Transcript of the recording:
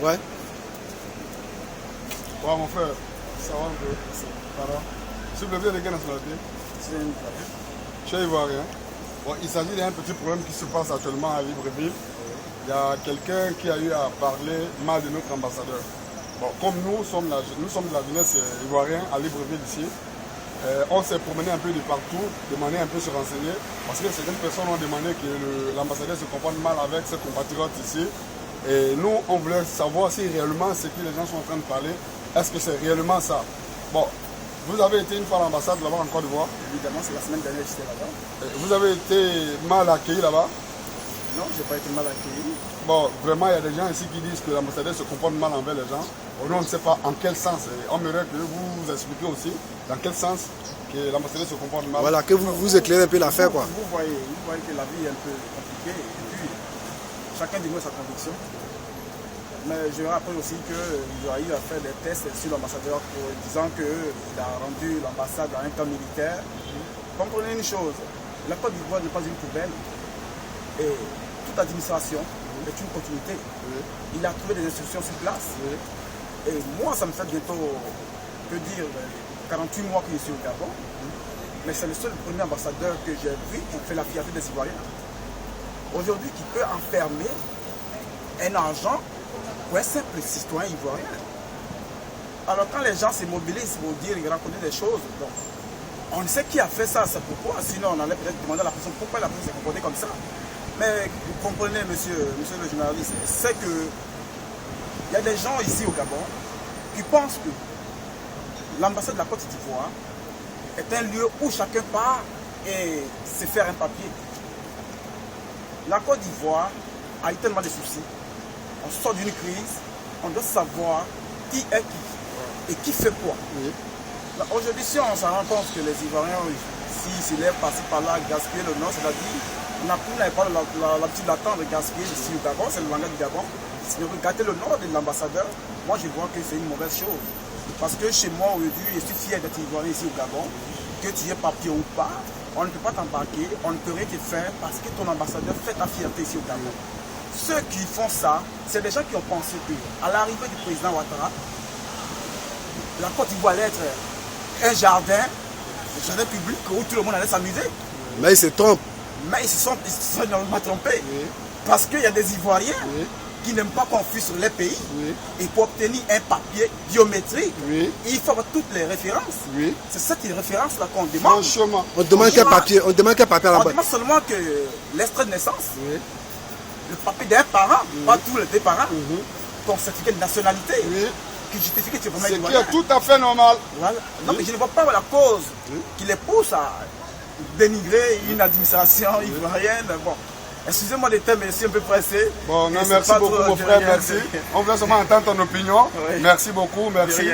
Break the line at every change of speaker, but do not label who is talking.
Ouais.
Ouais, mon frère, ça va un peu. Pardon. S'il vous plaît, de quelle nationalité?
C'est un Ivoirien.
Je suis ivoirien. Bon, il s'agit d'un petit problème qui se passe actuellement à Libreville. Il y a quelqu'un qui a eu à parler mal de notre ambassadeur. Bon, comme nous sommes de la jeunesse ivoirienne à Libreville ici, on s'est promené un peu de partout, demandé un peu se renseigner, parce que certaines personnes ont demandé que l'ambassadeur se comporte mal avec ses compatriotes ici. Et nous, on voulait savoir si réellement ce que les gens sont en train de parler, est-ce que c'est réellement ça? Bon, vous avez été une fois à l'ambassade là-bas en Côte d'Ivoire.
Évidemment, c'est la semaine dernière que j'étais là-bas.
Vous avez été mal accueilli là-bas?
Non, je n'ai pas été mal accueilli.
Bon, vraiment, il y a des gens ici qui disent que l'ambassadeur se comporte mal envers les gens. Nous, on ne sait pas en quel sens. On aimerait que vous expliquiez aussi dans quel sens que l'ambassadeur se comporte mal.
Voilà, que vous éclairez un peu l'affaire, quoi.
Vous voyez que la vie est un peu compliquée. Et puis, chacun de nous a sa conviction. Mais je rappelle aussi qu'il y a eu à faire des tests sur l'ambassadeur disant qu'il a rendu l'ambassade à un camp militaire. Comprenez une chose, la Côte d'Ivoire n'est pas une poubelle. Et toute administration est une continuité. Il a trouvé des instructions sur place. Et moi, ça me fait bientôt, que dire, 48 mois que je suis au Gabon. Mais c'est le seul premier ambassadeur que j'ai vu qui fait la fierté des Ivoiriens. Aujourd'hui, qui peut enfermer un argent pour un simple citoyen ivoirien. Alors quand les gens se mobilisent pour dire qu'ils reconnaissent des choses, bon, on sait qui a fait ça, c'est pourquoi. Sinon, on allait peut-être demander à la personne pourquoi la personne s'est comportée comme ça. Mais vous comprenez, monsieur le journaliste, c'est que il y a des gens ici au Gabon qui pensent que l'ambassade de la Côte d'Ivoire est un lieu où chacun part et se faire un papier. La Côte d'Ivoire a eu tellement de soucis. On sort d'une crise, on doit savoir qui est qui et qui fait quoi. Aujourd'hui, si on s'en rend compte que les Ivoiriens, s'ils lèvent par-ci par-là, gaspiller le nord, c'est-à-dire, on n'a pas l'habitude d'attendre de gaspiller ici au Gabon, c'est le langage du Gabon. Si vous regardez le nord de l'ambassadeur, moi je vois que c'est une mauvaise chose. Parce que chez moi aujourd'hui, je suis fier d'être Ivoirien ici au Gabon, que tu aies papier ou pas, on ne peut pas t'embarquer, on ne peut rien te faire parce que ton ambassadeur fait ta fierté ici au Gabon. Ceux qui font ça, c'est des gens qui ont pensé qu'à l'arrivée du président Ouattara, la Côte d'Ivoire allait être un jardin public où tout le monde allait s'amuser.
Mais ils se trompent.
Mais ils se sont énormément trompés. Parce qu'il y a des Ivoiriens qui n'aiment pas qu'on fuit sur les pays. Et pour obtenir un papier biométrique, il faut avoir toutes les références. C'est cette référence-là qu'on demande.
Franchement.
On demande quel papier, on demande quel papier à la
On
base.
demande seulement que l'extrait de naissance, le papier d'un parent, pas tous les deux parents, ton certificat de nationalité, qui justifie que tu es vraiment ivoirien.
Ce qui est tout à fait normal.
Voilà. Non, mais je ne vois pas la cause qui les pousse à dénigrer une administration ivoirienne. Bon, excusez-moi des thèmes, mais je suis un peu pressé.
Bon, non, merci beaucoup, mon frère, merci. On voulait seulement entendre ton opinion. Merci beaucoup, merci.